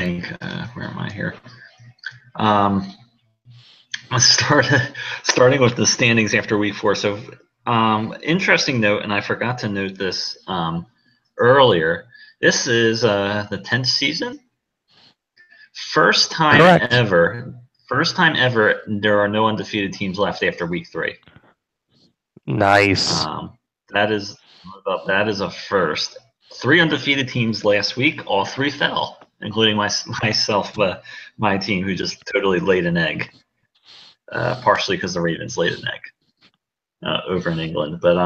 think. Where am I here? Starting with the standings after week 4. So, interesting note, and I forgot to note this earlier. This is the 10th season. First time Correct. ever. First time ever. There are no undefeated teams left after week 3. Nice. That is a first. 3 undefeated teams last week. All 3 fell, including myself, my team, who just totally laid an egg. Partially because the Ravens laid an egg over in England, but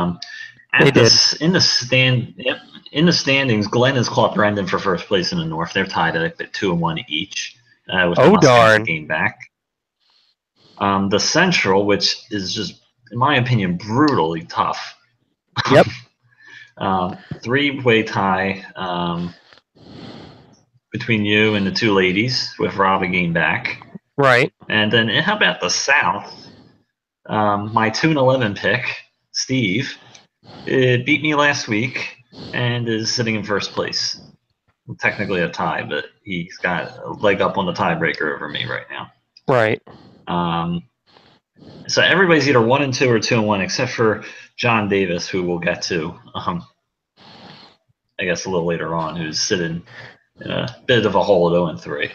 in the standings, Glenn has caught Brendan for first place in the North. They're tied at 2-1 each, with the Mustangs a game back. The Central, which is just, in my opinion, brutally tough. Yep. 3-way tie between you and the 2 ladies, with Rob a game back. Right. And then how about the South? My 2-11 pick, Steve, beat me last week and is sitting in first place. Technically a tie, but he's got a leg up on the tiebreaker over me right now. Right. So everybody's either 1-2 or 2-1, except for John Davis, who we'll get to, I guess, a little later on, who's sitting in a bit of a hole at 0-3.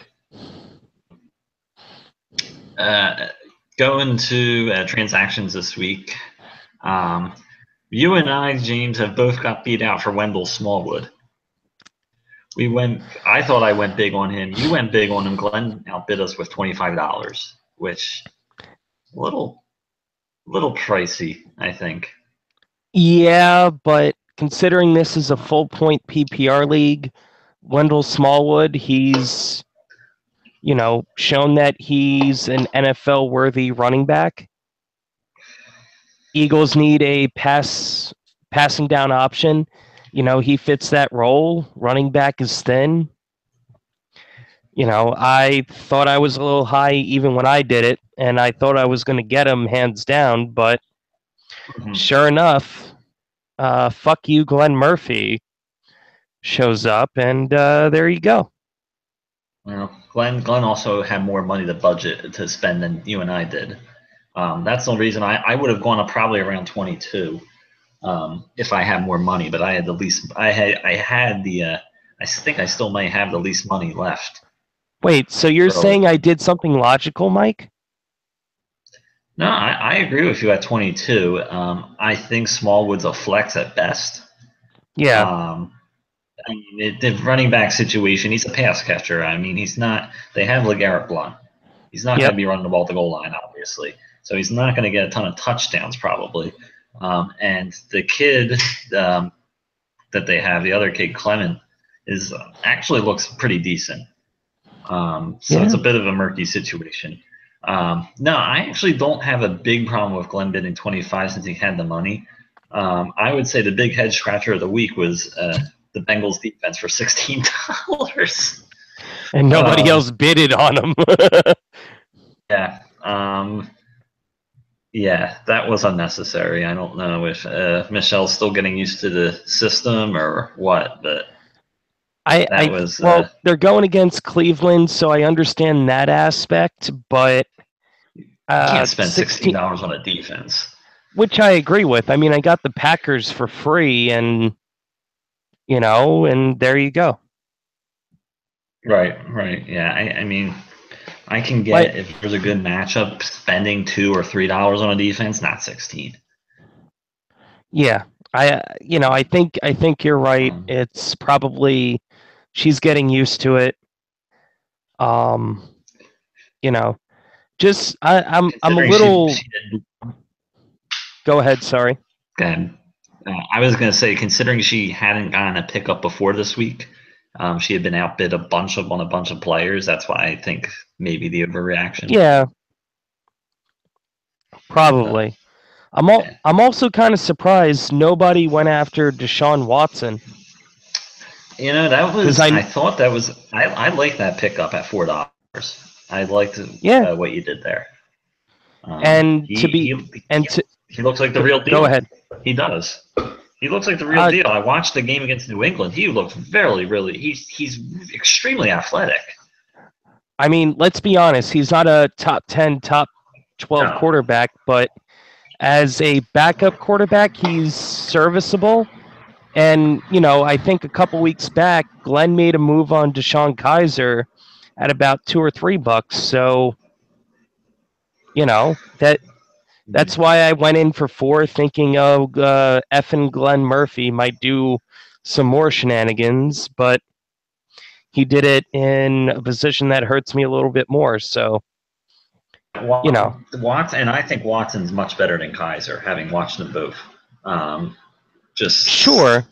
Going to transactions this week. You and I, James, have both got beat out for Wendell Smallwood. I thought I went big on him. You went big on him. Glenn outbid us with $25, which a little pricey, I think. Yeah, but considering this is a full point PPR league, Wendell Smallwood, he's shown that he's an NFL worthy running back. Eagles need a passing down option. He fits that role. Running back is thin. I thought I was a little high even when I did it, and I thought I was going to get him hands down, but sure enough, fuck you, Glenn Murphy shows up, and there you go. Well, Glenn also had more money to budget to spend than you and I did. That's the reason I would have gone up probably around 22 if I had more money, but I had the least. I think I still may have the least money left. Wait, so you're saying I did something logical, Mike? No, I agree with you at 22. I think Smallwood's a flex at best. Yeah. I mean, the running back situation, he's a pass catcher. I mean, he's not. They have LeGarrette Blount. He's not going to be running the ball at the goal line, obviously. So he's not going to get a ton of touchdowns, probably. And the kid that they have, the other kid, Clement, is actually looks pretty decent. It's a bit of a murky situation. No, I actually don't have a big problem with Glenn bidding 25 since he had the money. I would say the big head scratcher of the week was the Bengals defense for $16. And nobody else bidded on him. Yeah. Yeah, that was unnecessary. I don't know if Michelle's still getting used to the system or what, but they're going against Cleveland, so I understand that aspect, but you can't spend $16 on a defense. Which I agree with. I mean, I got the Packers for free, and and there you go. Right. Yeah, I mean, I can get if there's a good matchup spending $2 or $3 on a defense, not 16. Yeah, I think you're right. It's probably she's getting used to it. Just I'm a little. Go ahead. Sorry. Go ahead. I was going to say, considering she hadn't gotten a pickup before this week, she had been outbid on a bunch of players. That's why I think maybe the overreaction. Yeah, probably. I'm also kind of surprised nobody went after Deshaun Watson. That was. I thought that was. I like that pickup at $4. I liked what you did there. He looks like the real deal. Go ahead. He does. He looks like the real deal. I watched the game against New England. He looked really. He's extremely athletic. I mean, let's be honest. He's not a top 10, top 12 No. quarterback, but as a backup quarterback, he's serviceable. And, I think a couple weeks back, Glenn made a move on DeShone Kizer at about $2 or $3. So, that's why I went in for 4, thinking, effing Glenn Murphy might do some more shenanigans, but he did it in a position that hurts me a little bit more. So, Watson, and I think Watson's much better than Kizer, having watched them both. Just sure,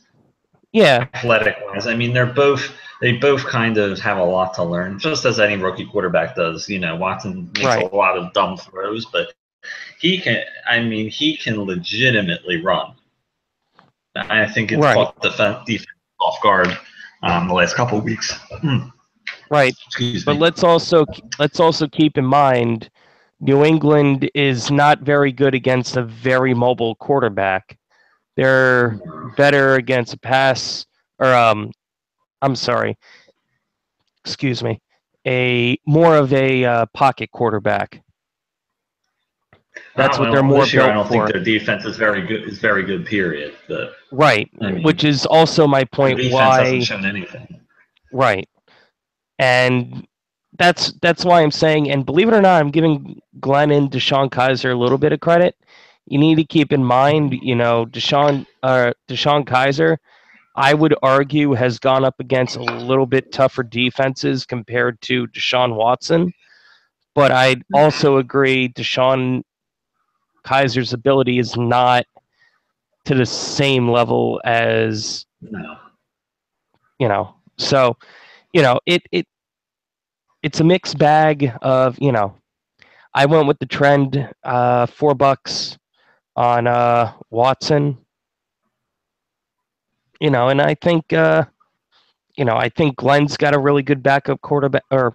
yeah, athletic wise, I mean, they both kind of have a lot to learn, just as any rookie quarterback does. Watson makes a lot of dumb throws, but he can legitimately run. I think it's caught defense off guard the last couple of weeks. Right. Excuse me. But let's also keep in mind, New England is not very good against a very mobile quarterback. They're better against a pass, or I'm sorry. Excuse me. More of a pocket quarterback. That's what they're more this year, built I don't for. think their defense is very good. Period. But right, which is also my point. Their defense why hasn't shown anything. Right, and that's why I'm saying. And believe it or not, I'm giving Glenn and DeShone Kizer a little bit of credit. You need to keep in mind, DeShone Kizer, I would argue, has gone up against a little bit tougher defenses compared to Deshaun Watson. But I'd also agree DeShone Kaiser's ability is not to the same level as So, it's a mixed bag of I went with the trend, $4 on Watson. And I think I think Glenn's got a really good backup quarterback. Or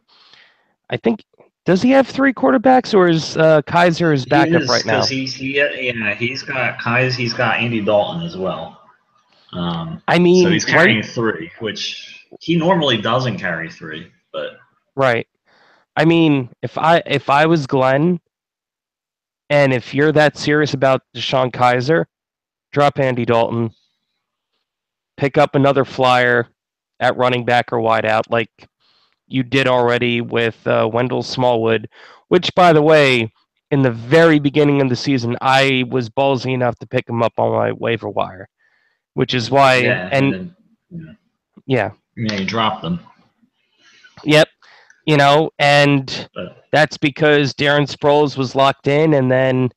I think, does he have 3 quarterbacks, or is Kizer his backup right now? He's got Kizer, he's got Andy Dalton as well. So he's carrying 3, which he normally doesn't carry 3, but right. I mean, if I was Glenn, and if you're that serious about DeShone Kizer, drop Andy Dalton, pick up another flyer at running back or wideout, like you did already with Wendell Smallwood, which, by the way, in the very beginning of the season, I was ballsy enough to pick him up on my waiver wire, which is why. Yeah, you dropped them. Yep. And that's because Darren Sproles was locked in, and then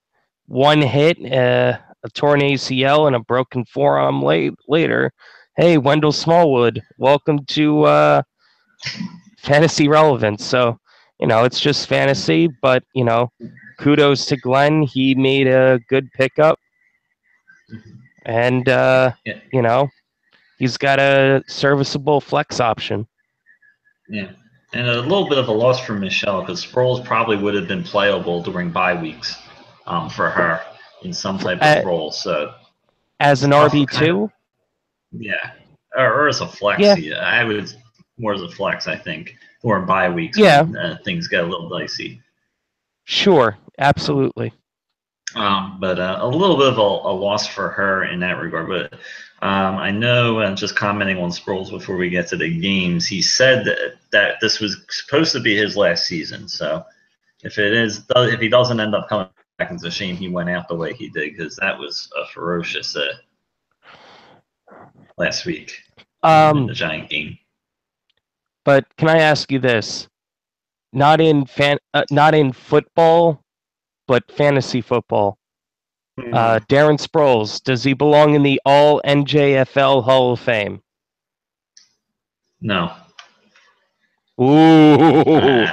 one hit, a torn ACL and a broken forearm later. Hey, Wendell Smallwood, welcome to fantasy relevance. So, it's just fantasy, but, kudos to Glenn. He made a good pickup. And, he's got a serviceable flex option. Yeah. And a little bit of a loss for Michelle, because Sproles probably would have been playable during bye weeks for her in some type of role. So as an RB2? Yeah. Or as a flex. Yeah. I would more as a flex, I think, for bye weeks when things get a little dicey. Sure. Absolutely. But a little bit of a loss for her in that regard. But I know, just commenting on Sproles before we get to the games, he said that this was supposed to be his last season. So if he doesn't end up coming back, it's a shame he went out the way he did, because that was a ferocious last week in the Giant game. But can I ask you this? Not in football, but fantasy football. Darren Sproles, does he belong in the All-NJFL Hall of Fame? No. Ooh.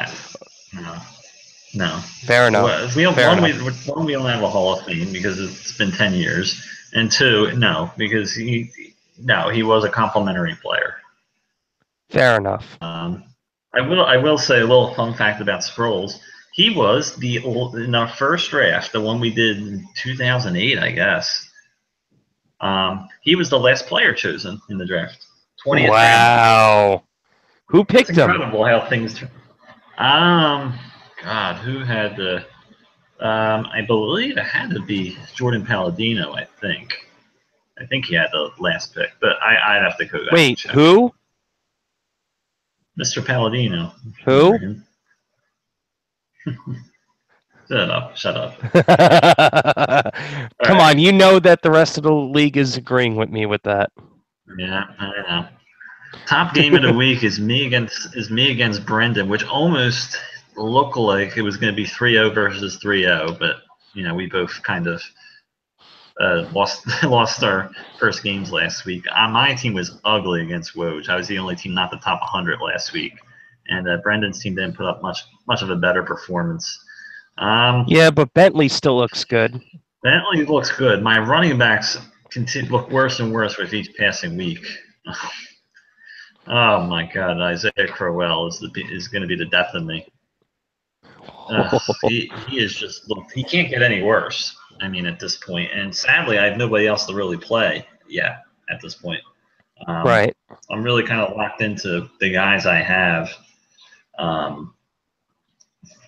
No. Fair enough. We don't have a Hall of Fame because it's been 10 years, and 2, no, because he was a complimentary player. Fair enough. I will say a little fun fact about Sproles. He was in our first draft, the one we did in 2008, I guess. He was the last player chosen in the draft. 20th wow. round. Who picked him? It's incredible how things turn. God, who had the? I believe it had to be Jordan Palladino. I think. I think he had the last pick, but I'd have to go back and Wait, check. who? Mr. Palladino. Who? Shut up. Shut up. Come Right. on, you know that the rest of the league is agreeing with me with that. Yeah, I know. Top game of the week is me against Brendan, which almost looked like it was going to be 3-0 versus 3-0, but we both kind of lost our first games last week. My team was ugly against Woj. I was the only team not the top 100 last week, and Brendan's team didn't put up much of a better performance. Yeah, but Bentley still looks good. Bentley looks good. My running backs look worse and worse with each passing week. Oh my God, Isaiah Crowell is going to be the death of me. He is just he can't get any worse. I mean, at this point, and sadly, I have nobody else to really play. Yeah, at this point, Right. I'm really kind of locked into the guys I have.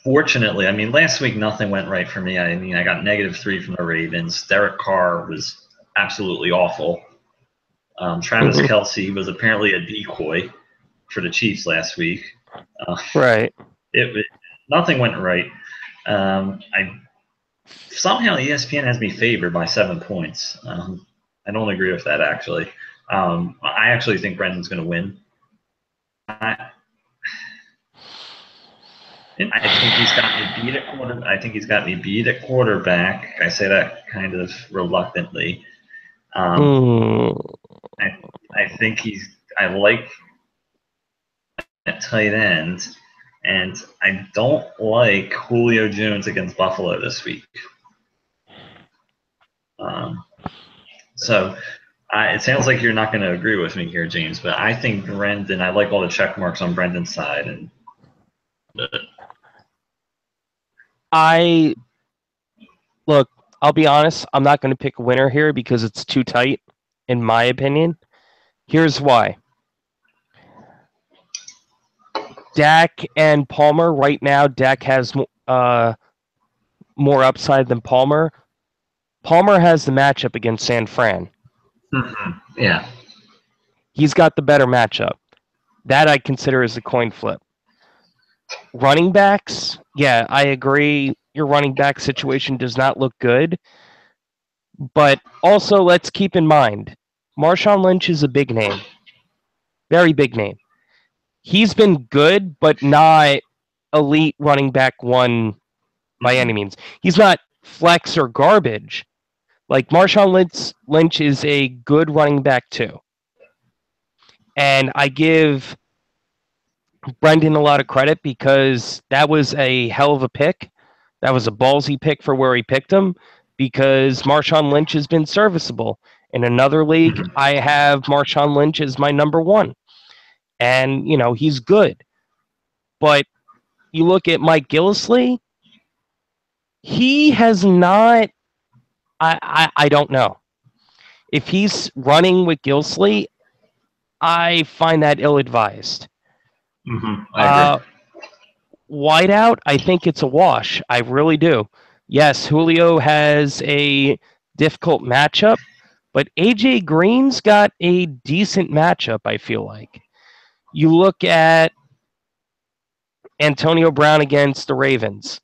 Fortunately, I mean, last week nothing went right for me. I mean, I got -3 from the Ravens. Derek Carr was absolutely awful. Travis Kelce was apparently a decoy for the Chiefs last week. Right. Nothing went right. Somehow ESPN has me favored by 7 points. I don't agree with that actually. I actually think Brendan's going to win. I think he's got me beat at quarter. I think he's got me beat at quarterback. I say that kind of reluctantly. I think I like at tight end, and I don't like Julio Jones against Buffalo this week. So it sounds like you're not going to agree with me here, James, but I think Brendan. I like all the check marks on Brendan's side, and look. I'll be honest. I'm not going to pick a winner here because it's too tight, in my opinion. Here's why. Dak and Palmer right now. Dak has more upside than Palmer. Palmer has the matchup against San Fran. Mm-hmm. Yeah. He's got the better matchup. That I consider as a coin flip. Running backs, yeah, I agree. Your running back situation does not look good. But also, let's keep in mind, Marshawn Lynch is a big name. Very big name. He's been good, but not elite running back one by any means. He's not flex or garbage. Like, Marshawn Lynch is a good running back, too. And I give Brendan a lot of credit because that was a hell of a pick. That was a ballsy pick for where he picked him because Marshawn Lynch has been serviceable. In another league, I have Marshawn Lynch as my number one. And, he's good. But you look at Mike Gillislee, he has not, I don't know. If he's running with Gillislee, I find that ill-advised. I agree. Wideout, I think it's a wash. I really do. Yes, Julio has a difficult matchup, but AJ Green's got a decent matchup, I feel like. You look at Antonio Brown against the Ravens.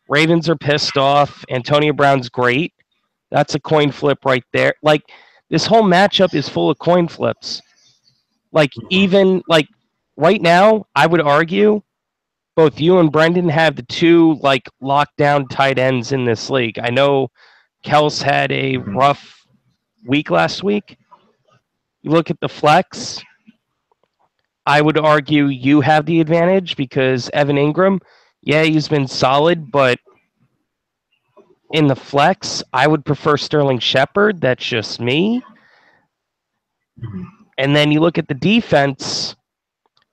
Ravens are pissed off. Antonio Brown's great. That's a coin flip right there. Like, this whole matchup is full of coin flips. Like, even, like, right now, I would argue both you and Brendan have the two, like, lockdown tight ends in this league. I know Kels had a rough week last week. You look at the flex, I would argue you have the advantage because Evan Ingram, yeah, he's been solid, but in the flex, I would prefer Sterling Shepard. That's just me. And then you look at the defense,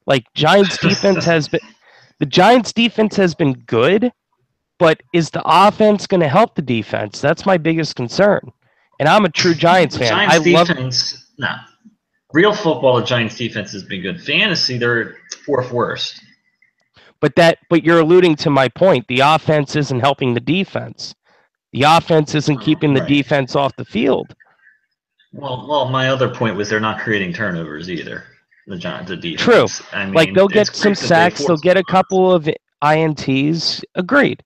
like Giants defense the Giants defense has been good, but is the offense going to help the defense? That's my biggest concern. And I'm a true Giants fan. Giants defense, no. Real football, the Giants defense has been good. Fantasy, they're fourth worst. But you're alluding to my point. The offense isn't helping the defense. The offense isn't keeping the defense off the field. Well, my other point was they're not creating turnovers either. The defense. True. I mean, like they'll get some sacks, they'll get a couple of INTs. Agreed.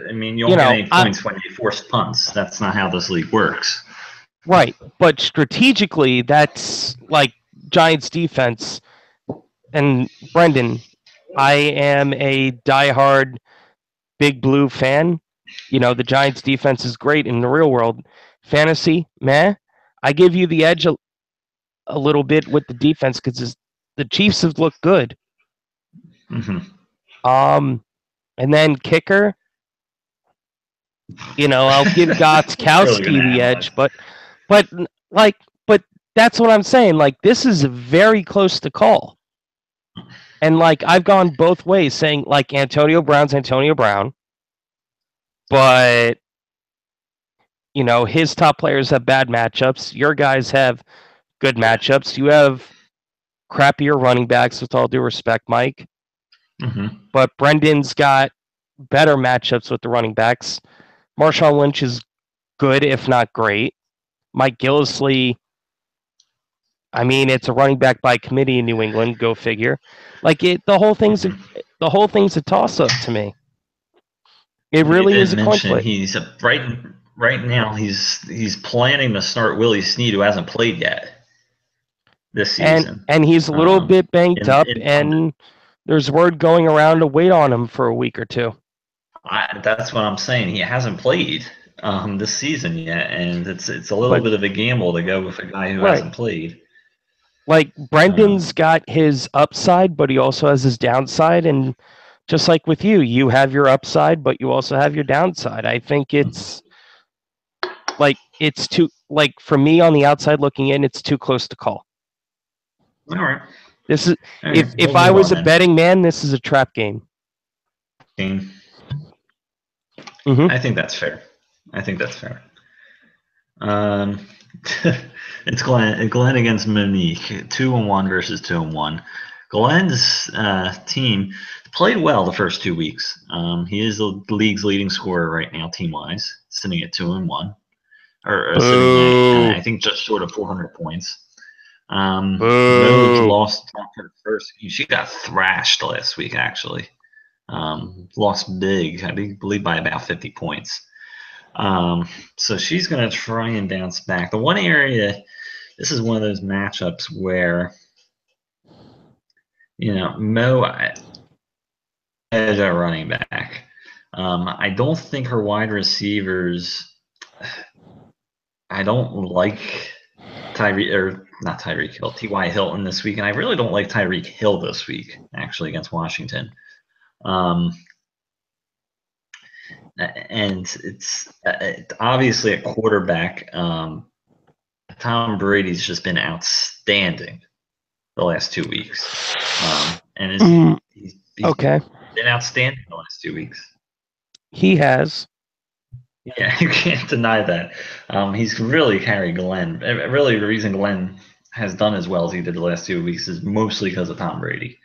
I mean, you don't get any points when you force punts. That's not how this league works. Right, but strategically, that's like Giants defense. And Brendan, I am a diehard Big Blue fan. The Giants defense is great in the real world. Fantasy, meh. I give you the edge a little bit with the defense because the Chiefs have looked good. Mm-hmm. And then kicker, I'll give Gotskowski the edge, but that's what I'm saying. Like, this is very close to call. And like, I've gone both ways saying like Antonio Brown's Antonio Brown, but his top players have bad matchups. Your guys have good matchups. You have crappier running backs, with all due respect, Mike. Mm-hmm. But Brendan's got better matchups with the running backs. Marshawn Lynch is good, if not great. Mike Gillislee, I mean, it's a running back by committee in New England. Go figure. Like the whole thing's a toss-up to me. It really is a coin flip. He's right now. He's planning to start Willie Snead, who hasn't played yet this season, and he's a little bit banged up, and there's word going around to wait on him for a week or two. That's what I'm saying. He hasn't played this season yet, and it's a little bit of a gamble to go with a guy who hasn't played. Like, Brendan's got his upside, but he also has his downside, and just like with you, you have your upside, but you also have your downside. I think it's too, like, for me on the outside looking in, it's too close to call. All right. This is if I was a betting man, this is a trap game. Mm-hmm. I think that's fair. It's Glenn against Monique, 2-1 versus 2-1. Glenn's team played well the first 2 weeks. He is the league's leading scorer right now, team-wise, sitting at 2-1, or sitting at, I think, just short of 400 points. Mo's lost for the first. She got thrashed last week, actually. Lost big, I believe by about 50 points. So she's going to try and bounce back. The one area, this is one of those matchups where, Mo as a running back. I don't think her wide receivers. I don't like not Tyreek Hill, T.Y. Hilton this week, and I really don't like Tyreek Hill this week, actually, against Washington. And it's obviously a quarterback. Tom Brady's just been outstanding the last 2 weeks. And he's been outstanding the last 2 weeks. He has. Yeah, you can't deny that. He's really carried Glenn. Really, the reason Glenn has done as well as he did the last 2 weeks is mostly because of Tom Brady.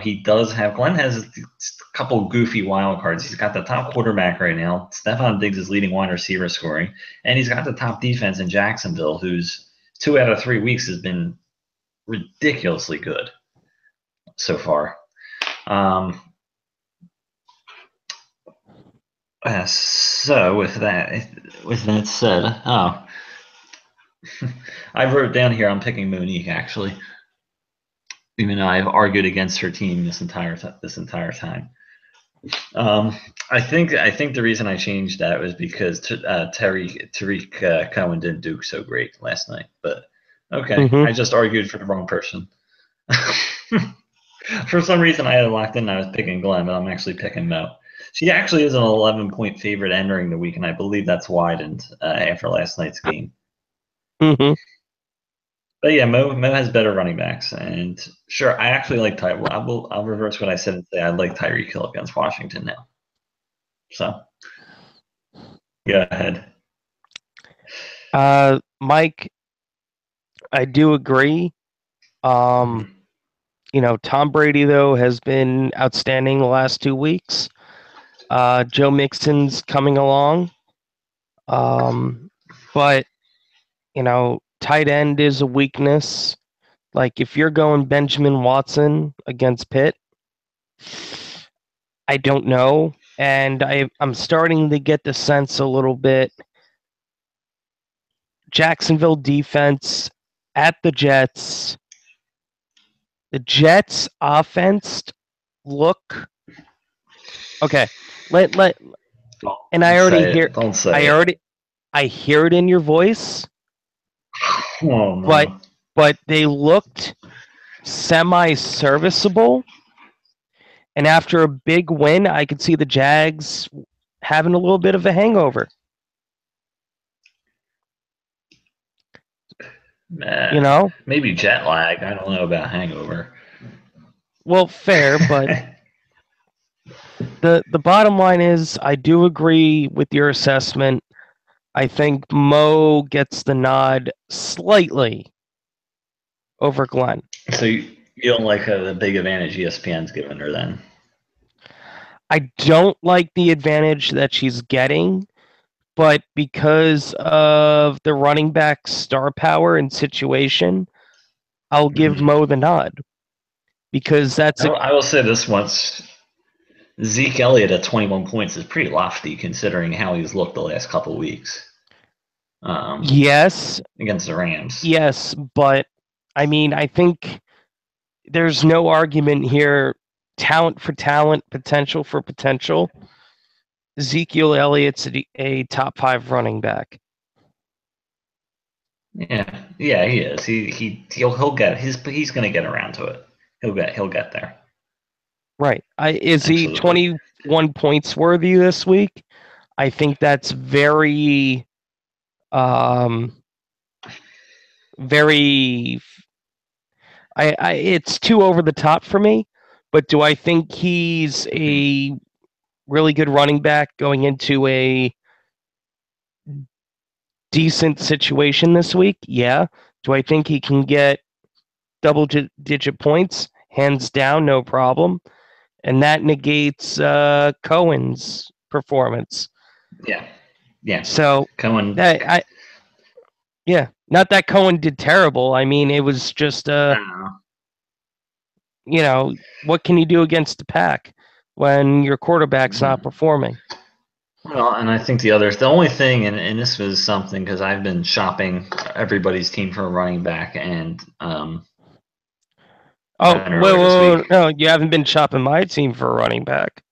He does have – Glenn has a couple goofy wild cards. He's got the top quarterback right now. Stephon Diggs is leading wide receiver scoring. And he's got the top defense in Jacksonville, who's 2 out of 3 weeks has been ridiculously good so far. So with that said, I wrote down here I'm picking Monique, actually, even though I've argued against her team this entire time. I think the reason I changed that was because Tariq Cohen didn't do so great last night. But okay, I just argued for the wrong person. For some reason, I had it locked in. I was picking Glenn, but I'm actually picking Mo. She actually is an 11-point favorite entering the week, and I believe that's widened after last night's game. Mm-hmm. But yeah, Mo has better running backs, and sure, I actually like Tyreek. I'll reverse what I said and say I like Tyreek Hill against Washington now. So, go ahead. Mike, I do agree. Tom Brady, though, has been outstanding the last 2 weeks. Joe Mixon's coming along. But, tight end is a weakness. Like, if you're going Benjamin Watson against Pitt, I don't know. And I'm starting to get the sense a little bit. Jacksonville defense at the Jets. The Jets offense look okay. And I already hear. Don't say it. I hear it in your voice. Oh, no. But they looked semi-serviceable. And after a big win, I could see the Jags having a little bit of a hangover. Maybe jet lag. I don't know about hangover. Well, fair, but the bottom line is I do agree with your assessment. I think Mo gets the nod slightly over Glenn. So you don't like the big advantage ESPN's given her then? I don't like the advantage that she's getting, but because of the running back star power and situation, I'll give Mo the nod. Because I will say this once. Zeke Elliott at 21 points is pretty lofty considering how he's looked the last couple of weeks. Yes. Against the Rams. Yes, but I mean, I think there's no argument here. Talent for talent, potential for potential. Ezekiel Elliott's a top 5 running back. Yeah, he is. He'll get he's going to get around to it. He'll get there. Right. Is he 21 points worthy this week? I think that's very it's too over the top for me, but do I think he's a really good running back going into a decent situation this week? Yeah. Do I think he can get double-digit points? Hands down, no problem. And that negates Cohen's performance. Yeah. So Cohen. Not that Cohen did terrible. I mean, it was just what can you do against the pack when your quarterback's not performing? Well, and I think the only thing, and this was something because I've been shopping everybody's team for a running back, and no, you haven't been shopping my team for a running back.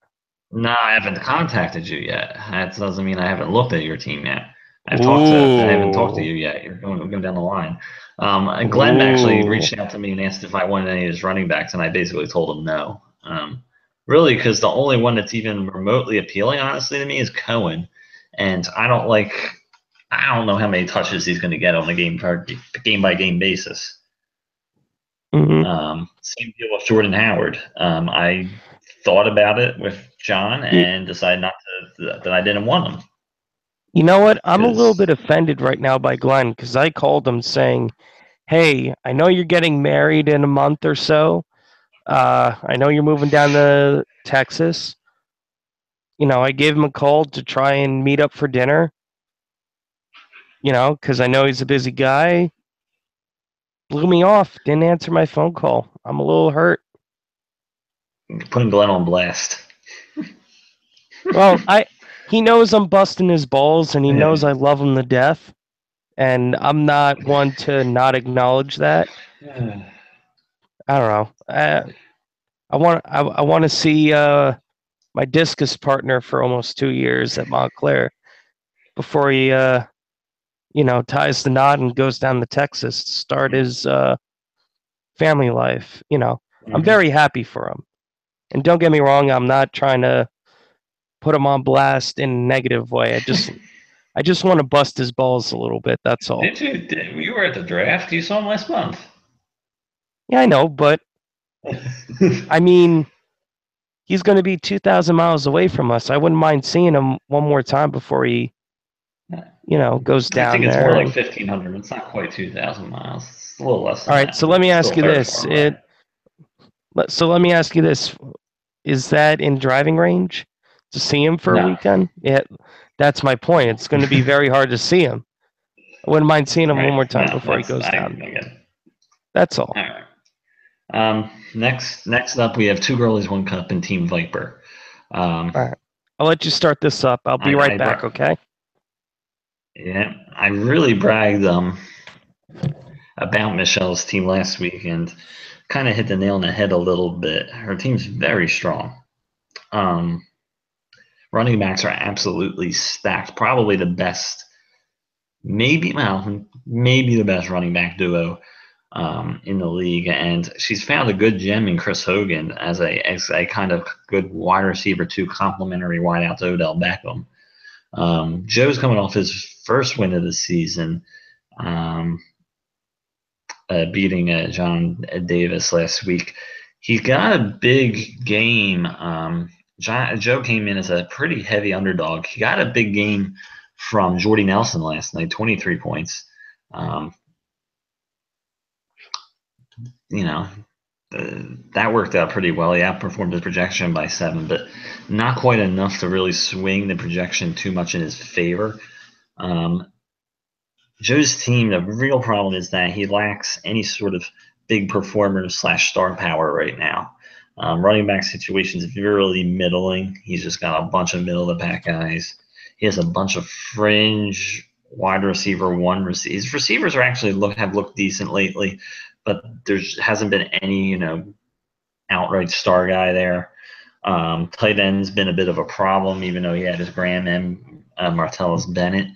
No, I haven't contacted you yet. That doesn't mean I haven't looked at your team yet. I haven't talked to you yet. You're going down the line. Glenn actually reached out to me and asked if I wanted any of his running backs, and I basically told him no. Really, because the only one that's even remotely appealing, honestly, to me is Cohen, and I don't know how many touches he's going to get on a game by game basis. Mm-hmm. Same deal with Jordan Howard. I thought about it with John and decided that I didn't want him. You know what? I'm a little bit offended right now by Glenn because I called him saying, hey, I know you're getting married in a month or so. I know you're moving down to Texas. I gave him a call to try and meet up for dinner. Because I know he's a busy guy. Blew me off. Didn't answer my phone call. I'm a little hurt. Putting Glenn on blast. Well, he knows I'm busting his balls, and he knows I love him to death. And I'm not one to not acknowledge that. I don't know. I want to see my discus partner for almost 2 years at Montclair before he ties the knot and goes down to Texas to start his family life. I'm very happy for him. And don't get me wrong, I'm not trying to put him on blast in a negative way. I just want to bust his balls a little bit. That's all. You were at the draft. You saw him last month. Yeah, I know, but I mean, he's going to be 2,000 miles away from us. I wouldn't mind seeing him one more time before he goes down there. I think it's more like 1,500. It's not quite 2,000 miles. It's a little less than all right, that. so let me ask you this. Let me ask you this. Is that in driving range to see him for a weekend? Yeah, that's my point. It's going to be very hard to see him. I wouldn't mind seeing him one more time before he goes down. That's all. All right. Next up, we have Two Girlies, One Cup and Team Viper. All right. I'll let you start this up. I'll be right back, okay? Yeah, I really bragged about Michelle's team last week and kind of hit the nail on the head a little bit. Her team's very strong. Running backs are absolutely stacked. Probably the best, maybe the best running back duo in the league. And she's found a good gem in Chris Hogan as a kind of good wide receiver to complementary wideout to Odell Beckham. Joe's coming off his first win of the season, beating John Davis last week. He's got a big game. Joe came in as a pretty heavy underdog. He got a big game from Jordy Nelson last night, 23 points. That worked out pretty well. He outperformed his projection by 7, but not quite enough to really swing the projection too much in his favor. Joe's team, the real problem is that he lacks any sort of big performer / star power right now. Running back situation is really middling. He's just got a bunch of middle of the pack guys. He has a bunch of fringe wide receiver one. His receivers are actually have looked decent lately, but there hasn't been any outright star guy there. Tight end's been a bit of a problem, even though he had his Graham and Martellus Bennett.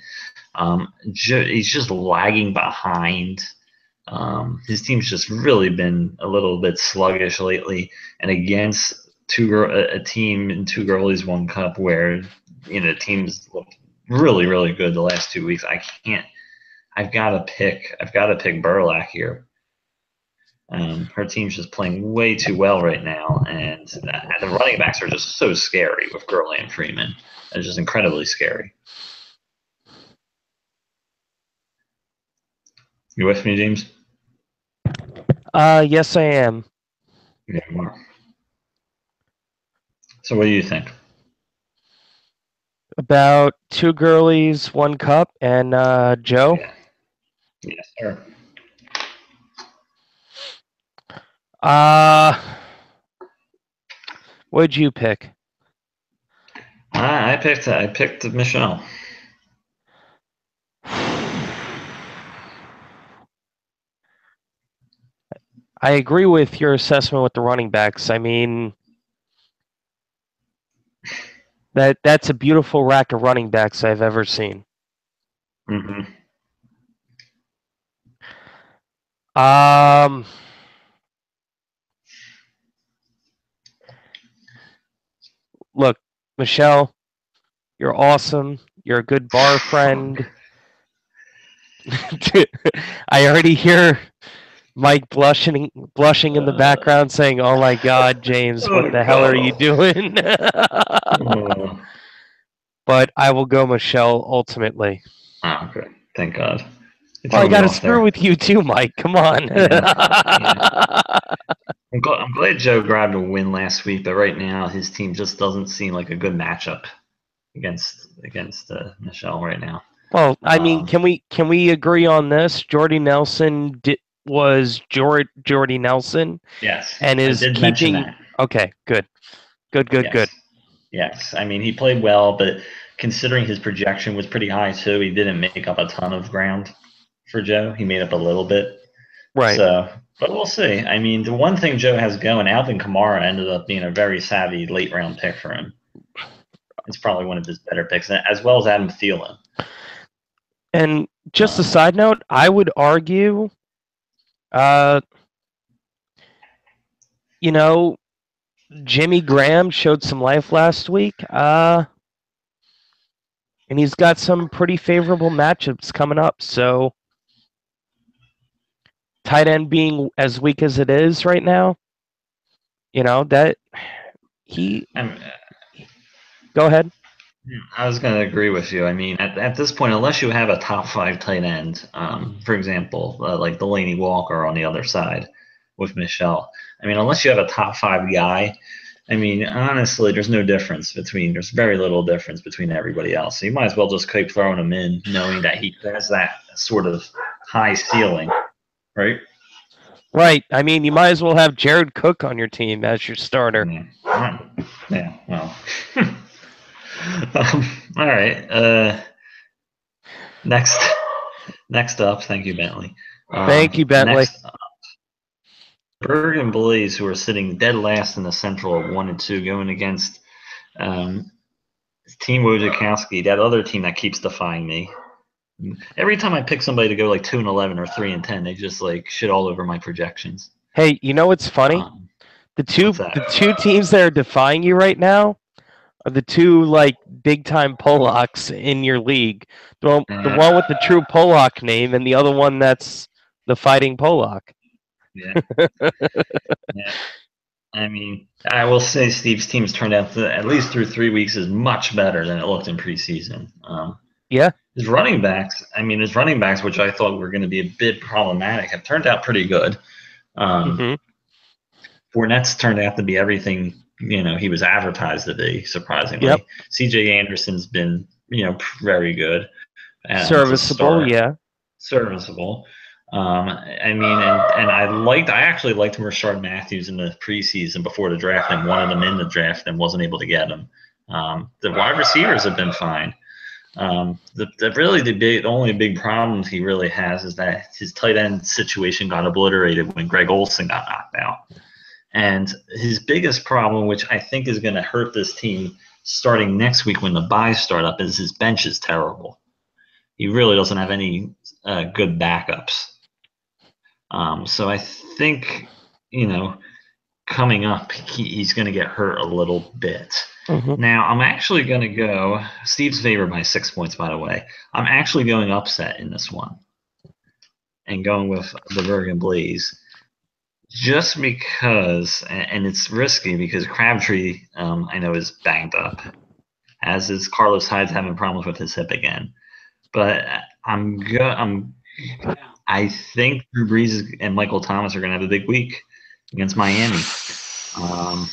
He's just lagging behind. His team's just really been a little bit sluggish lately, and against a team in Two Girlies, One Cup, where teams look really, really good the last 2 weeks. I've got to pick Burlack here. Her team's just playing way too well right now, and the running backs are just so scary with Gurley and Freeman. They're just incredibly scary. You with me, James? Yes, I am. Yeah, more. So what do you think? About Two Girlies, One Cup, and Joe? Yeah. Yes, sir. What'd you pick? I picked Michelle. I agree with your assessment with the running backs. I mean, that's a beautiful rack of running backs I've ever seen. Mm-hmm. Look, Michelle, you're awesome. You're a good bar friend. I already hear Mike blushing in the background saying, "Oh my God, James, what the hell are you doing?" But I will go Michelle ultimately. Oh, okay. Thank God. Well, I got to screw with you too, Mike. Come on. Yeah. I'm glad Joe grabbed a win last week, but right now his team just doesn't seem like a good matchup against Michelle right now. Well, I mean, can we agree on this? Jordy Nelson was Jordy Nelson. Yes, and is keeping. That. Okay, good. Yes, I mean he played well, but considering his projection was pretty high too, he didn't make up a ton of ground for Joe. He made up a little bit. Right. So, but we'll see. I mean, the one thing Joe has going, Alvin Kamara ended up being a very savvy late round pick for him. It's probably one of his better picks, as well as Adam Thielen. And just a side note, I would argue, Jimmy Graham showed some life last week, and he's got some pretty favorable matchups coming up. So, tight end being as weak as it is right now, that he. Go ahead. I was going to agree with you. I mean, at this point, unless you have a top five tight end, for example, like Delaney Walker on the other side with Michelle, I mean, unless you have a top five guy, I mean, honestly, there's very little difference between everybody else. So you might as well just keep throwing him in, knowing that he has that sort of high ceiling, right? Right. I mean, you might as well have Jared Cook on your team as your starter. Yeah. Well. All right. Next, next up. Thank you, Bentley. Thank you, Bentley. Next, Bergen Blaze, who are sitting dead last in the Central at 1-2, going against Team Wojciechowski, that other team that keeps defying me. Every time I pick somebody to go like 2-11 or 3-10, they just like shit all over my projections. Hey, you know what's funny? The two teams that are defying you right now are the two like big time Polacks in your league. The one with the true Polak name and the other one that's the fighting Polak. Yeah. Yeah. I mean, I will say Steve's team's turned out to, at least through 3 weeks, is much better than it looked in preseason. Yeah. His running backs, which I thought were going to be a bit problematic, have turned out pretty good. Fournette's turned out to be everything he was advertised to be. Surprisingly, yep. C.J. Anderson's been very good. Serviceable, yeah. Serviceable. I mean, and I actually liked Rashard Matthews in the preseason before the draft and wanted him in the draft and wasn't able to get him. The wide receivers have been fine. The only big problems he really has is that his tight end situation got obliterated when Greg Olsen got knocked out. And his biggest problem, which I think is going to hurt this team starting next week when the buys start up, is his bench is terrible. He really doesn't have any good backups. So I think, coming up, he's going to get hurt a little bit. Now, I'm actually going to go – Steve's favored by 6 points, by the way. I'm actually going upset in this one and going with the Bergen Blaze just because – and it's risky because Crabtree, I know, is banged up, as is Carlos Hyde's having problems with his hip again. But I think Drew Brees and Michael Thomas are going to have a big week against Miami. I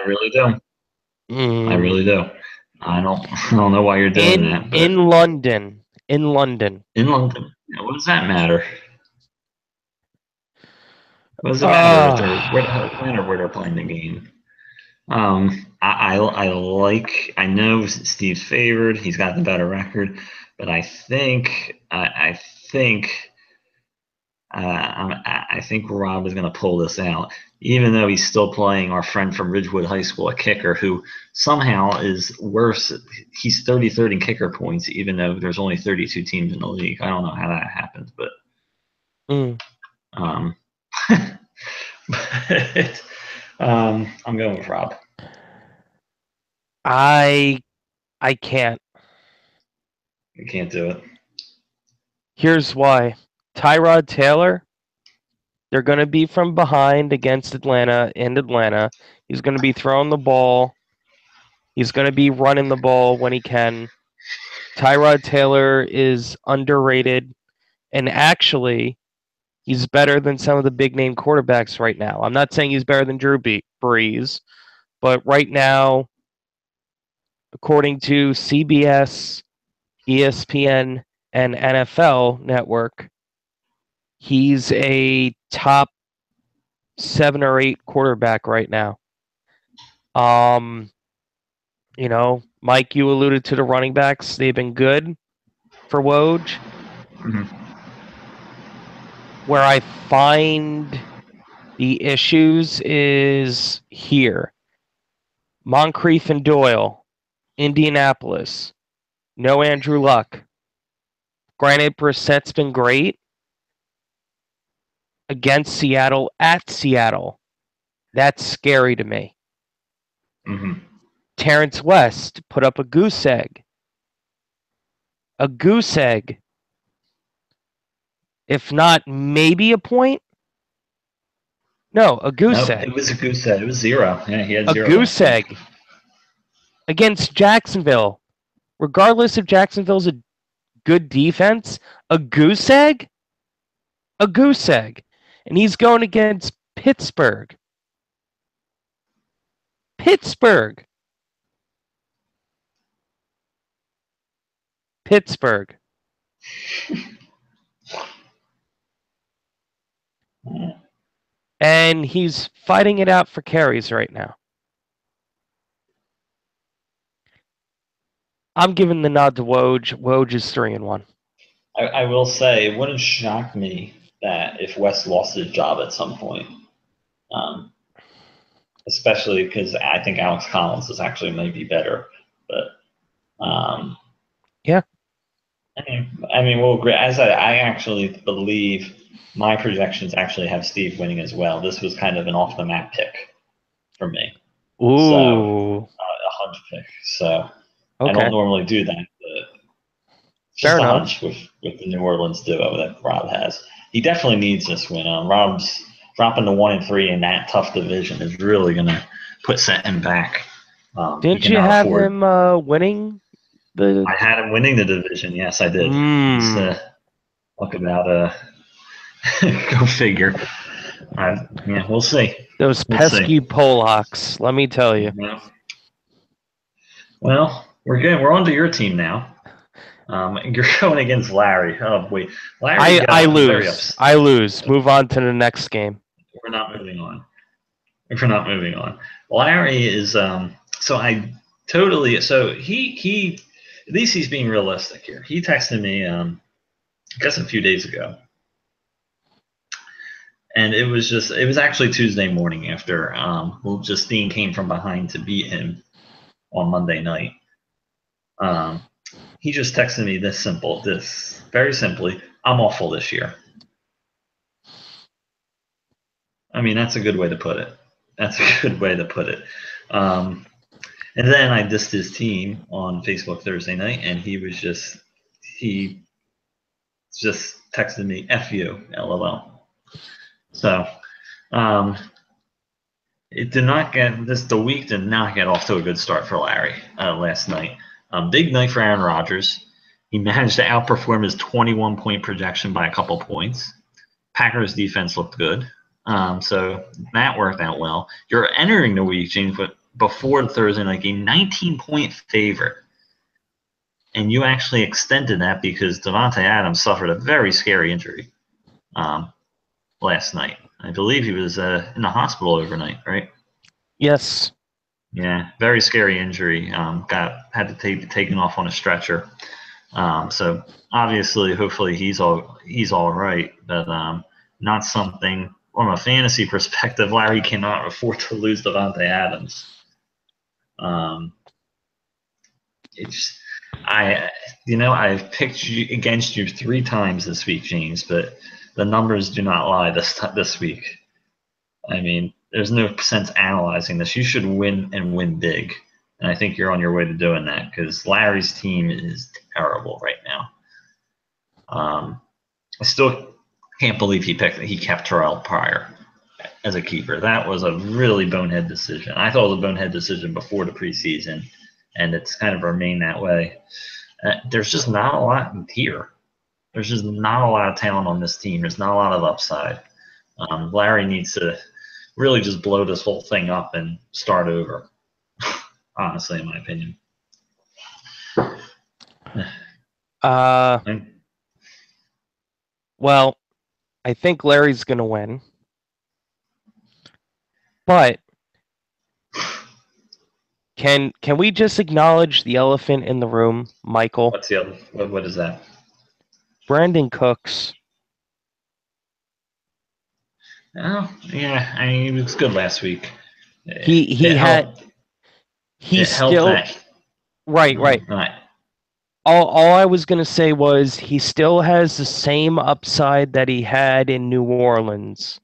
really do. I really do. I don't know why you're doing that. But in London. What does that matter? What does it matter if they're where they're playing the game? I know Steve's favored. He's got the better record, but I think Rob is going to pull this out, even though he's still playing our friend from Ridgewood High School, a kicker who somehow is worse. He's 33rd in kicker points, even though there's only 32 teams in the league. I don't know how that happens, but I'm going with Rob. I can't. You can't do it. Here's why. Tyrod Taylor, they're going to be from behind against Atlanta in Atlanta. He's going to be throwing the ball. He's going to be running the ball when he can. Tyrod Taylor is underrated, and actually, he's better than some of the big-name quarterbacks right now. I'm not saying he's better than Drew Brees, but right now, according to CBS, ESPN, and NFL Network, he's a top 7 or 8 quarterback right now. Mike, you alluded to the running backs. They've been good for Woj. Where I find the issues is here. Moncrief and Doyle, Indianapolis. No Andrew Luck. Granted, Brissett's been great against Seattle, at Seattle. That's scary to me. Terrence West put up a goose egg. A goose egg. If not maybe a point, No, a goose Nope, egg. it was a goose egg. It was 0. Yeah, he had A 0 goose last week. egg against Jacksonville. Regardless if Jacksonville's a good defense, a goose egg? A goose egg. And he's going against Pittsburgh. Pittsburgh. And he's fighting it out for carries right now. I'm giving the nod to Woj. Woj is 3-1. I will say, it wouldn't shock me that if West lost his job at some point, especially because I think Alex Collins is actually maybe better. But yeah, I mean, we'll agree. As I actually believe my projections actually have Steve winning as well. This was kind of an off the map pick for me. Ooh. So a hunch pick. So okay. I don't normally do that, but just a hunch with the New Orleans duo that Rob has. He definitely needs this win. Rob's dropping to 1-3 in that tough division is really going to set him back. Didn't you have him winning the? I had him winning the division. Yes, I did. Talk about go figure. Yeah, we'll see. Those pesky Polacks, let me tell you. Yeah. Well, we're good. We're on to your team now. You're going against Larry. Oh wait, Larry. I lose. I lose. Move on to the next game. We're not moving on. Larry is so I totally so he at least he's being realistic here. He texted me I guess a few days ago. And it was actually Tuesday morning after Justine came from behind to beat him on Monday night. He just texted me this very simply, I'm awful this year. I mean, that's a good way to put it. And then I dissed his team on Facebook Thursday night, and he just texted me, F you, LOL. So, the week did not get off to a good start for Larry last night. Big night for Aaron Rodgers. He managed to outperform his 21-point projection by a couple points. Packers defense looked good. So that worked out well. You're entering the week, James, before Thursday night game, 19-point favorite. And you actually extended that because Davante Adams suffered a very scary injury last night. I believe he was in the hospital overnight, right? Yes. Yeah, very scary injury. Had to be taken off on a stretcher. So obviously, hopefully he's all right, but not something from a fantasy perspective. Larry cannot afford to lose Davante Adams. I've picked you against you 3 times this week, James, but the numbers do not lie this week. I mean, there's no sense analyzing this. You should win and win big. And I think you're on your way to doing that because Larry's team is terrible right now. I still can't believe he kept Terrell Pryor as a keeper. That was a really bonehead decision. I thought it was a bonehead decision before the preseason, and it's kind of remained that way. There's just not a lot here. There's just not a lot of talent on this team. There's not a lot of upside. Larry needs to really just blow this whole thing up and start over, honestly, in my opinion. Well, I think Larry's going to win. But can we just acknowledge the elephant in the room, Michael? What's the other? What is that? Brandon Cooks. Oh, yeah. I mean, he was good last week. Right. All I was going to say was he still has the same upside that he had in New Orleans.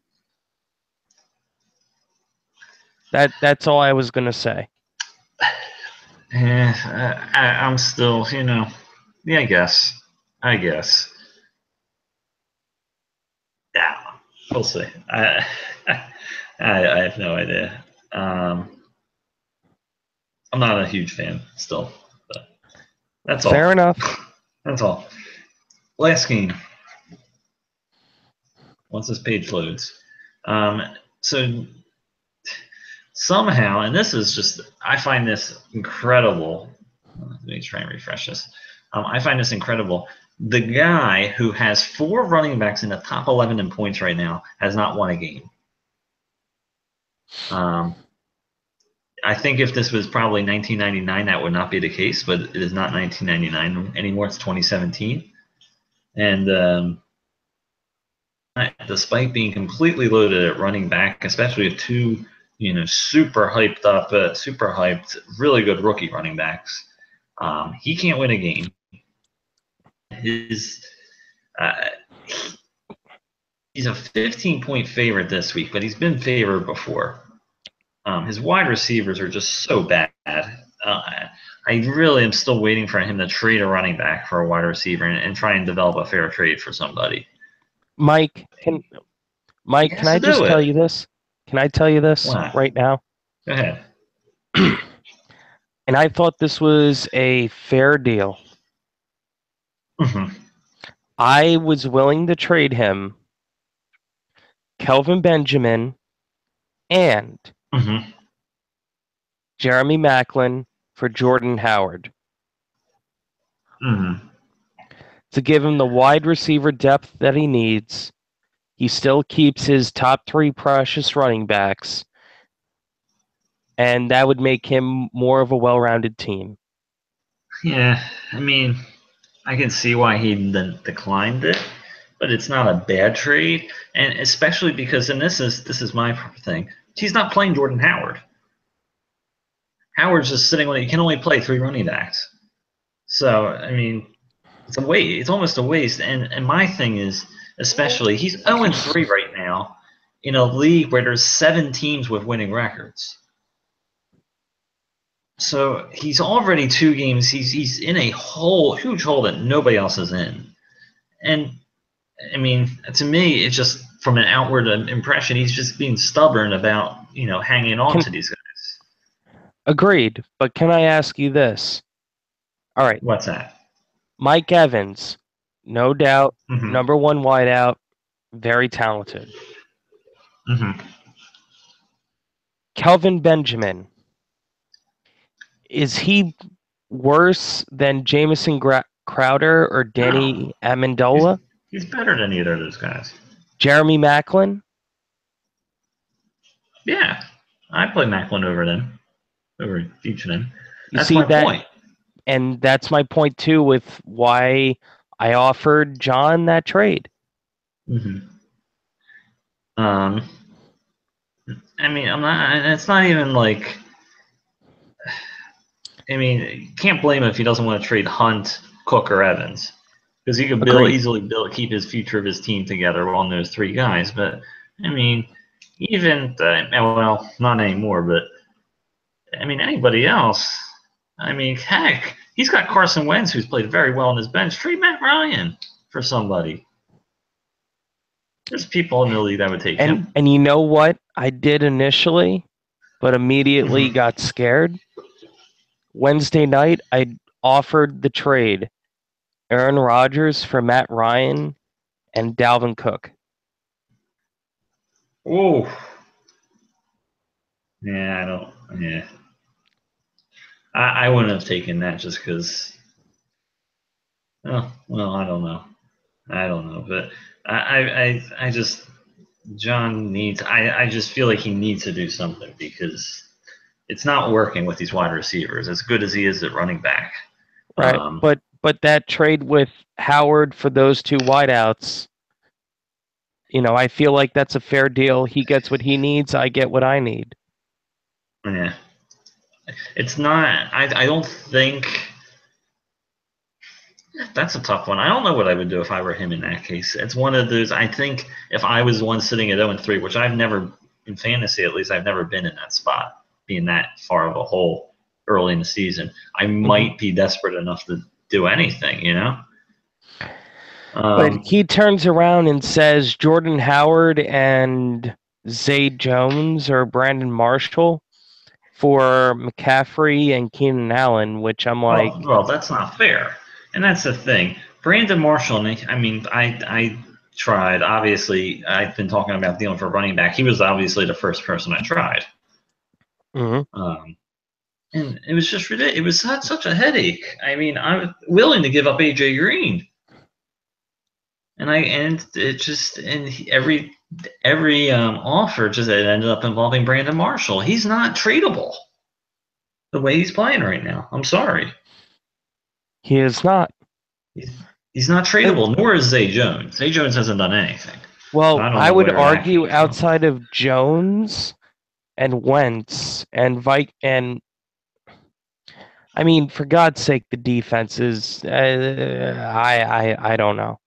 That's all I was going to say. I'm still, I guess. Yeah, we'll see. I I have no idea. I'm not a huge fan still. But that's all. Fair enough. That's all. Last game. Once this page loads. So somehow, and this is just, I find this incredible. Let me try and refresh this. I find this incredible. The guy who has 4 running backs in the top 11 in points right now has not won a game. I think if this was probably 1999, that would not be the case, but it is not 1999 anymore. It's 2017. And despite being completely loaded at running back, especially with 2, super hyped, really good rookie running backs, he can't win a game. He's a 15-point favorite this week, but he's been favored before. His wide receivers are just so bad. I really am still waiting for him to trade a running back for a wide receiver and try and develop a fair trade for somebody. Mike, can I just tell you this? Can I tell you this right now? Go ahead. And I thought this was a fair deal. Mm-hmm. I was willing to trade him Kelvin Benjamin and Jeremy Maclin for Jordan Howard. Mm-hmm. To give him the wide receiver depth that he needs. He still keeps his top 3 precious running backs, and that would make him more of a well-rounded team. Yeah, I mean, I can see why he declined it, but it's not a bad trade, and especially because, and this is my thing, he's not playing Jordan Howard. Howard's just sitting on it. He can only play 3 running backs. So, I mean, it's a waste. It's almost a waste. And my thing is, especially, he's 0-3 right now in a league where there's 7 teams with winning records. So he's already 2 games. He's in a huge hole that nobody else is in. And, I mean, to me, it's just from an outward impression, he's just being stubborn about, hanging on to these guys. Agreed. But can I ask you this? All right. What's that? Mike Evans, no doubt, number 1 wideout, very talented. Mm-hmm. Kelvin Benjamin, is he worse than Jamison Crowder or Danny Amendola? He's better than either of those guys. Jeremy Maclin? Yeah, I play Maclin over them, over each of them. That's my point. And that's my point, too, with why I offered John that trade. Mm-hmm. I mean, it's not even like, I mean, you can't blame him if he doesn't want to trade Hunt, Cook, or Evans. Because he could easily keep his future of his team together on those 3 guys. But, I mean, even, well, not anymore, but, I mean, anybody else, I mean, heck, he's got Carson Wentz, who's played very well on his bench. Trade Matt Ryan for somebody. There's people in the league that would take him. And you know what I did initially, but immediately got scared? Wednesday night, I offered the trade Aaron Rodgers for Matt Ryan and Dalvin Cook. Oh. Yeah, I wouldn't have taken that just because, oh, well, I don't know. But I just, John needs, I just feel like he needs to do something because it's not working with these wide receivers, as good as he is at running back. Right, but that trade with Howard for those 2 wideouts, I feel like that's a fair deal. He gets what he needs. I get what I need. Yeah. It's not, I don't think, that's a tough one. I don't know what I would do if I were him in that case. It's one of those, I think if I was the one sitting at 0-3, which I've never, in fantasy at least, I've never been in that spot, being that far of a hole early in the season, I might be desperate enough to do anything, But he turns around and says Jordan Howard and Zay Jones or Brandon Marshall for McCaffrey and Keenan Allen, which I'm like, well, that's not fair, and that's the thing. Brandon Marshall. I mean, I tried. Obviously, I've been talking about dealing for running back. He was obviously the first person I tried. And it was just ridiculous. It was such a headache. I mean, I was willing to give up AJ Green, and every offer just it ended up involving Brandon Marshall. He's not tradable the way he's playing right now. I'm sorry. He is not. He's not tradable, nor is Zay Jones. Zay Jones hasn't done anything. Well, So I would argue outside of Jones and Wentz and I mean, for God's sake, the defense is I don't know.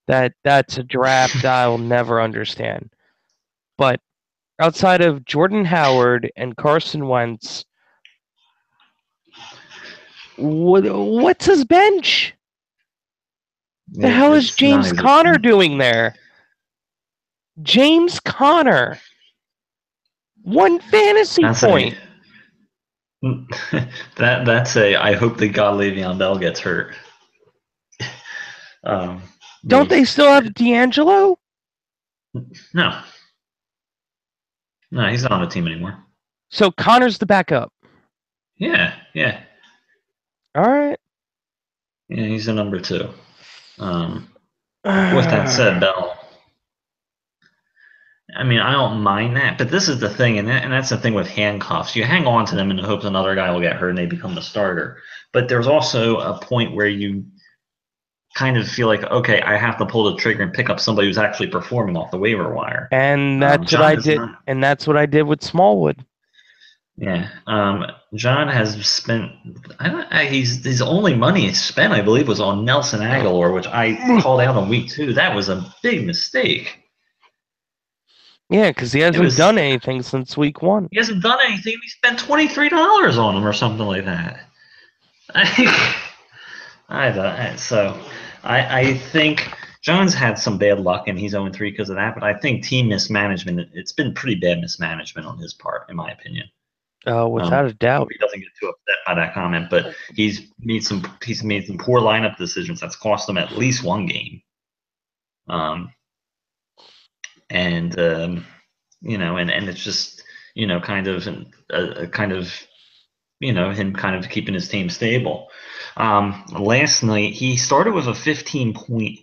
That's a draft I'll never understand. But outside of Jordan Howard and Carson Wentz, what's his bench? The hell is James Conner doing there? James Conner. 1 fantasy point. That's I hope that God Le'Veon Bell gets hurt. Don't they still have D'Angelo? No, he's not on the team anymore. So Connor's the backup. Yeah. All right. Yeah, he's the number 2. With that said, Bell. I mean, I don't mind that, but this is the thing, and that's the thing with handcuffs. You hang on to them in the hopes another guy will get hurt and they become the starter. But there's also a point where you kind of feel like, okay, I have to pull the trigger and pick up somebody who's actually performing off the waiver wire. And that's what I did. And that's what I did with Smallwood. Yeah. John has spent. His only money spent, I believe, was on Nelson Aguilar, which I called out on week 2. That was a big mistake. Yeah, because he hasn't done anything since week 1. He hasn't done anything. He spent $23 on him or something like that. I think Jones had some bad luck and he's 0-3 because of that. But I think team mismanagement. It's been pretty bad mismanagement on his part, in my opinion. Without a doubt. He doesn't get too upset by that comment, but he's made some poor lineup decisions that's cost him at least 1 game. And it's just kind of him kind of keeping his team stable. Last night he started with a 15-point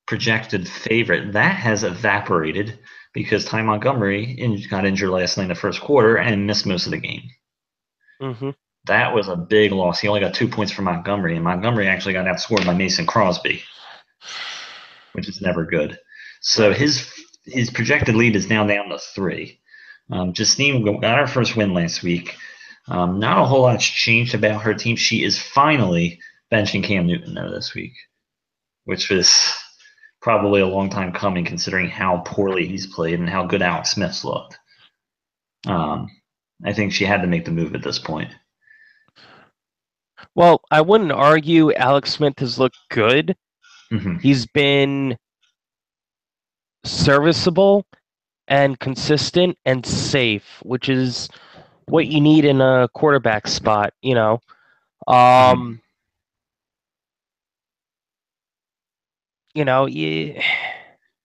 projected favorite that has evaporated because Ty Montgomery got injured last night in the first quarter and missed most of the game. Mm-hmm. That was a big loss. He only got 2 points from Montgomery, and Montgomery actually got outscored by Mason Crosby, which is never good. So his projected lead is now down to 3. Justine got her first win last week. Not a whole lot's changed about her team. She is finally benching Cam Newton though this week, which was probably a long time coming considering how poorly he's played and how good Alex Smith's looked. I think she had to make the move at this point. Well, I wouldn't argue Alex Smith has looked good. Mm-hmm. He's been serviceable and consistent and safe, which is what you need in a quarterback spot, Mm-hmm.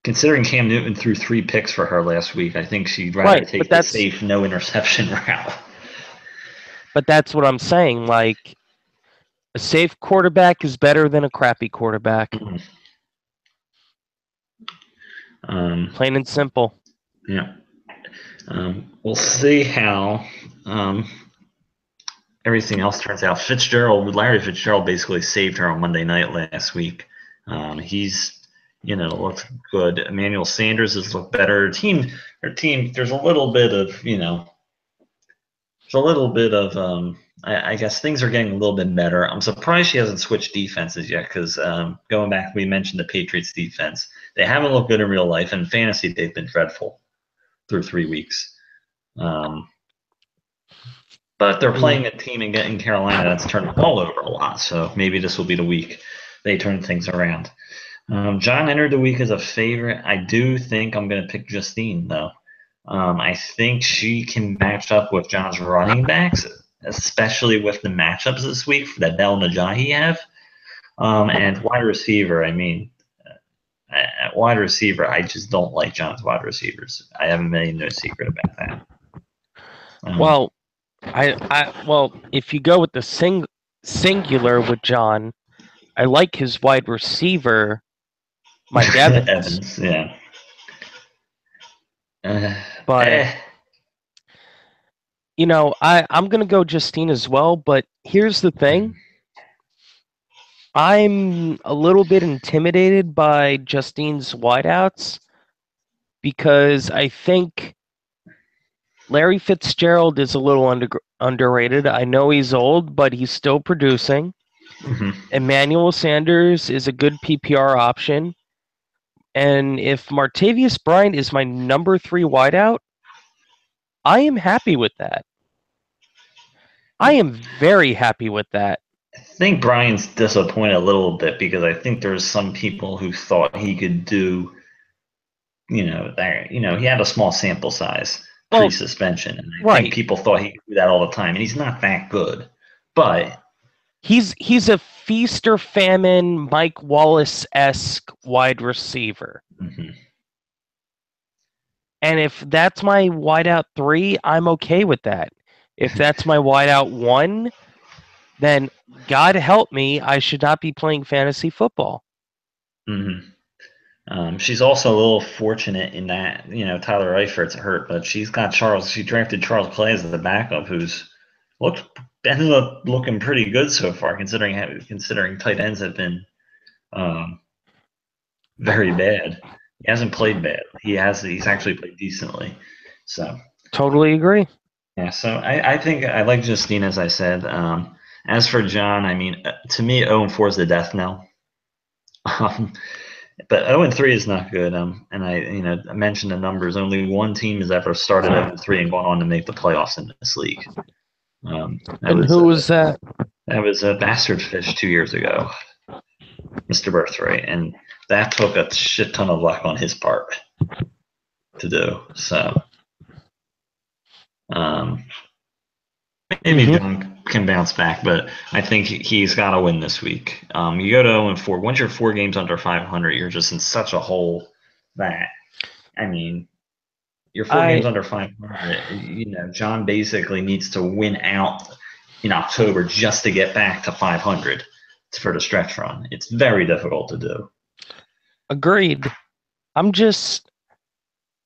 Considering Cam Newton threw 3 picks for her last week, I think she'd rather take the safe, no interception route. But that's what I'm saying. Like, a safe quarterback is better than a crappy quarterback. Mm-hmm. Plain and simple. Yeah. We'll see how everything else turns out. Larry Fitzgerald basically saved her on Monday night last week. He's looked good. Emmanuel Sanders has looked better. Her team. There's a little bit of I guess things are getting a little bit better. I'm surprised she hasn't switched defenses yet because going back, we mentioned the Patriots defense. They haven't looked good in real life, and in fantasy they've been dreadful through 3 weeks. But they're playing a team in Carolina that's turned the ball over a lot, so maybe this will be the week they turn things around. John entered the week as a favorite. I do think I'm going to pick Justine, though. I think she can match up with John's running backs, especially with the matchups this week that Bell and Ajayi have. And wide receiver, I mean, at wide receiver, I just don't like John's wide receivers. I haven't made no secret about that. Well, if you go with the singular with John, I like his wide receiver, Mike Evans. Evans, yeah. But I'm gonna go Justine as well. But here's the thing: I'm a little bit intimidated by Justine's wideouts because I think Larry Fitzgerald is a little underrated. I know he's old, but he's still producing. Mm-hmm. Emmanuel Sanders is a good PPR option. And if Martavius Bryant is my number 3 wideout, I am happy with that. I am very happy with that. I think Brian's disappointed a little bit because I think there's some people who thought he could do, he had a small sample size pre-suspension, and I think people thought he could do that all the time, and he's not that good. But he's a feast or famine Mike Wallace-esque wide receiver. Mm-hmm. And if that's my wideout 3, I'm okay with that. If that's my wideout 1, then God help me, I should not be playing fantasy football. Mm-hmm. She's also a little fortunate in that, Tyler Eifert's hurt, but she drafted Charles Clay as the backup, who's ended up looking pretty good so far, considering tight ends have been very bad. He hasn't played bad. He's actually played decently. So totally agree. Yeah, so I think I like Justine, as I said. As for John, I mean, to me, 0-4 is the death knell. But 0-3 is not good. And I mentioned the numbers. Only one team has ever started 0-3 and gone on to make the playoffs in this league. And who was that? That was a Bastard Fish 2 years ago, Mr. Birthright, and that took a shit ton of luck on his part to do. So, maybe John can bounce back, but I think he's got to win this week. You go to 0-4. Once you're 4 games under 500, you're just in such a hole that, I mean, you're 4 games under 500. John basically needs to win out in October just to get back to 500 for the stretch run. It's very difficult to do. Agreed. I'm just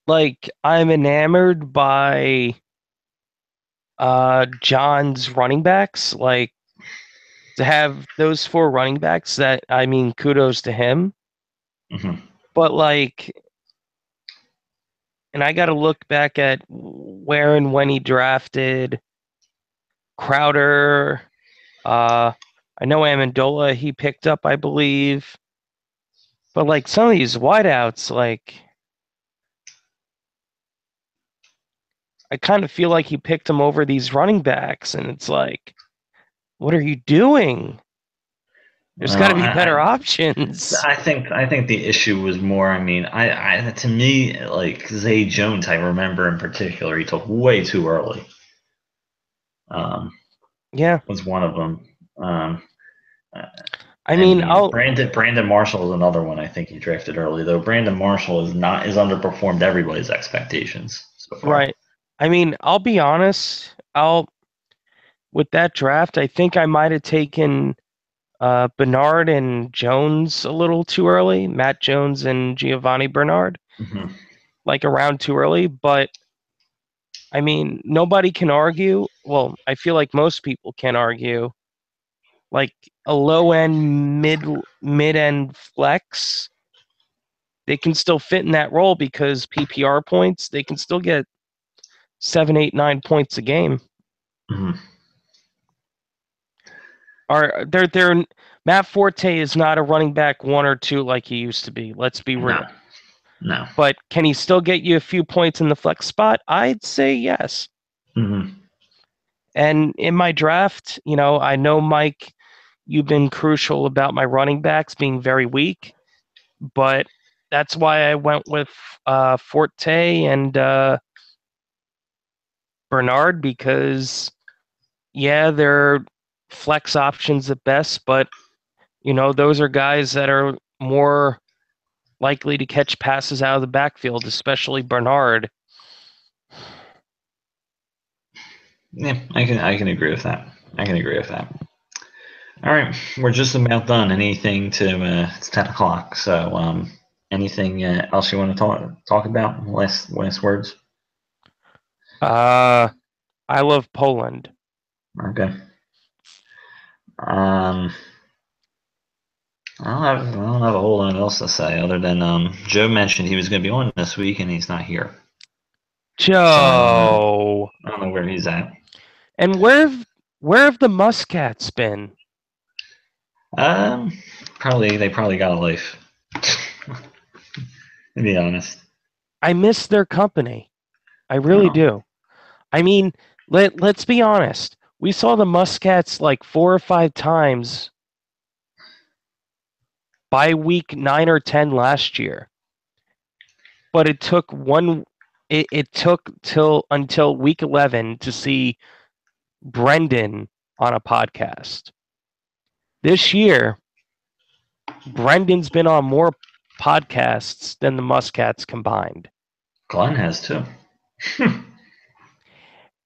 I'm enamored by John's running backs. Like, to have those 4 running backs, that, I mean, kudos to him. Mm-hmm. But and I got to look back at where and when he drafted Crowder. I know Amendola he picked up, I believe. But some of these wideouts, I kind of feel like he picked him over these running backs, and it's like, what are you doing? There's got to be better options. I think the issue was more. I mean, to me, like Zay Jones, I remember in particular, he took way too early. Was one of them. I mean, Brandon Marshall is another one. I think he drafted early, though. Brandon Marshall is underperformed everybody's expectations so far. Right. I mean, I'll be honest. With that draft, I think I might have taken Bernard and Jones a little too early. Matt Jones and Giovanni Bernard, around too early. But I mean, nobody can argue. Well, I feel like most people can argue. A low end, mid end flex, they can still fit in that role because PPR points, they can still get 7, 8, 9 points a game. Matt Forte is not a running back 1 or 2 like he used to be. Let's be real. No. But can he still get you a few points in the flex spot? I'd say yes. And in my draft, I know, Mike, you've been crucial about my running backs being very weak. but that's why I went with Forte and Bernard, because they're flex options at best, but those are guys that are more likely to catch passes out of the backfield, especially Bernard. Yeah, I can agree with that. All right, we're just about done. Anything to it's 10 o'clock. So anything else you want to talk about? Last words. I love Poland. Okay. I don't have a whole lot else to say other than Joe mentioned he was going to be on this week and he's not here. So I don't know where he's at. And where have the Muscats been? They probably got a life. To be honest, I miss their company. I really do. I mean, let's be honest. We saw the Muscats like 4 or 5 times by week 9 or 10 last year. But it took until week 11 to see Brendan on a podcast. This year, Brendan's been on more podcasts than the Muscats combined. Glenn has too.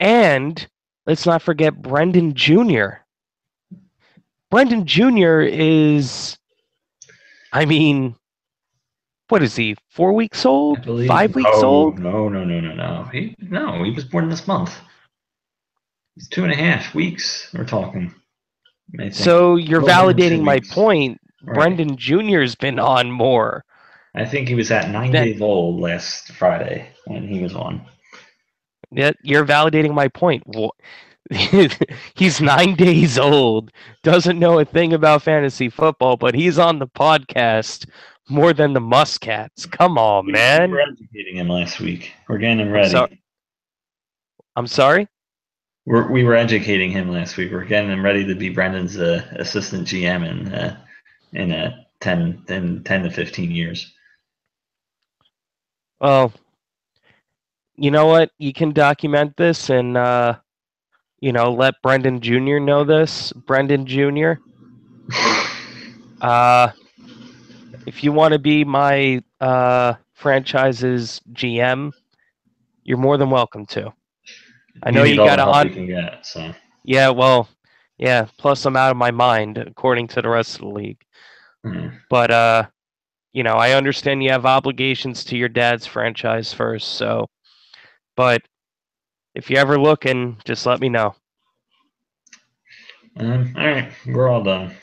And let's not forget Brendan Jr. Brendan Jr. is, what is he, 4 weeks old? I believe. 5 weeks old? No. He was born this month. He's 2.5 weeks. We're talking. So you're validating my point. Right. Brendan Jr.'s been on more. I think he was at 9 days old last Friday when he was on. Yeah, you're validating my point. He's 9 days old, doesn't know a thing about fantasy football, but he's on the podcast more than the Muscats. Come on, man. We were educating him last week. We're getting him ready. I'm sorry? We were educating him last week. We're getting him ready to be Brendan's assistant GM in 10 to 15 years. Well, you know what? You can document this and, let Brendan Jr. know this. Brendan Jr., if you want to be my franchise's GM, you're more than welcome to. I know you got to we can get, so. Yeah, well, yeah. Plus, I'm out of my mind, according to the rest of the league. But I understand you have obligations to your dad's franchise first. So, but if you're ever looking, just let me know. All right, we're all done.